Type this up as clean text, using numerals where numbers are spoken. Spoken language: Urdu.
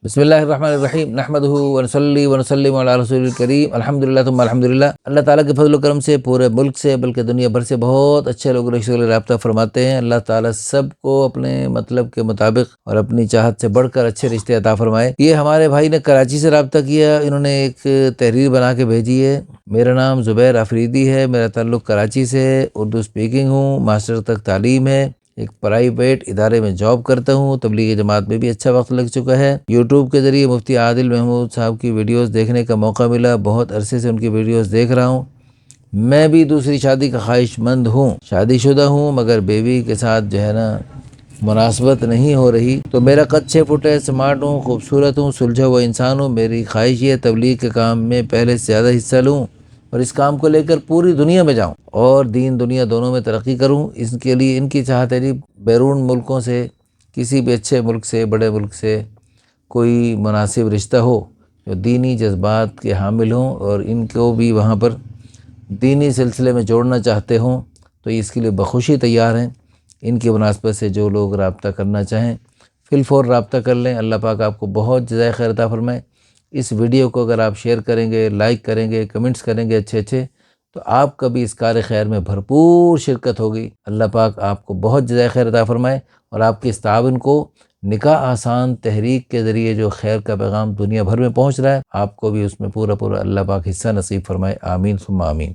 بسم اللہ الرحمن الرحیم نحمدہ ونصلی ونسلم علی رسول الکریم الحمدللہ ثم الحمدللہ۔ اللہ تعالیٰ کے فضل و کرم سے پورے ملک سے بلکہ دنیا بھر سے بہت اچھے لوگ رشتے رابطہ فرماتے ہیں۔ اللہ تعالیٰ سب کو اپنے مطلب کے مطابق اور اپنی چاہت سے بڑھ کر اچھے رشتے عطا فرمائے۔ یہ ہمارے بھائی نے کراچی سے رابطہ کیا، انہوں نے ایک تحریر بنا کے بھیجی ہے۔ میرا نام زبیر آفریدی ہے، میرا تعلق کراچی سے ہے، اردو اسپیکنگ ہوں، ماسٹر تک تعلیم ہے، ایک پرائیویٹ ادارے میں جاب کرتا ہوں، تبلیغی جماعت میں بھی اچھا وقت لگ چکا ہے۔ یوٹیوب کے ذریعے مفتی عادل محمود صاحب کی ویڈیوز دیکھنے کا موقع ملا، بہت عرصے سے ان کی ویڈیوز دیکھ رہا ہوں۔ میں بھی دوسری شادی کا خواہش مند ہوں، شادی شدہ ہوں، مگر بیوی کے ساتھ جو ہے نا مناسبت نہیں ہو رہی۔ تو میرا قد 6 فٹ ہے، اسمارٹ ہوں، خوبصورت ہوں، سلجھا ہوا انسان ہوں۔ میری خواہش یہ تبلیغ کے کام میں پہلے سے زیادہ حصہ لوں اور اس کام کو لے کر پوری دنیا میں جاؤں اور دین دنیا دونوں میں ترقی کروں۔ اس کے لیے ان کی چاہت ہے بیرون ملکوں سے، کسی بھی اچھے ملک سے، بڑے ملک سے کوئی مناسب رشتہ ہو جو دینی جذبات کے حامل ہوں اور ان کو بھی وہاں پر دینی سلسلے میں جوڑنا چاہتے ہوں، تو اس کے لیے بخوشی تیار ہیں۔ ان کی مناسبت سے جو لوگ رابطہ کرنا چاہیں فی الفور رابطہ کر لیں۔ اللہ پاک آپ کو بہت جزائے خیر عطا فرمائے۔ اس ویڈیو کو اگر آپ شیئر کریں گے، لائک کریں گے، کمنٹس کریں گے اچھے تو آپ کا بھی اس کار خیر میں بھرپور شرکت ہوگی۔ اللہ پاک آپ کو بہت جزائے خیر عطا فرمائے اور آپ کے اس تعاون کو نکاح آسان تحریک کے ذریعے جو خیر کا پیغام دنیا بھر میں پہنچ رہا ہے، آپ کو بھی اس میں پورا اللہ پاک حصہ نصیب فرمائے۔ آمین ثم آمین۔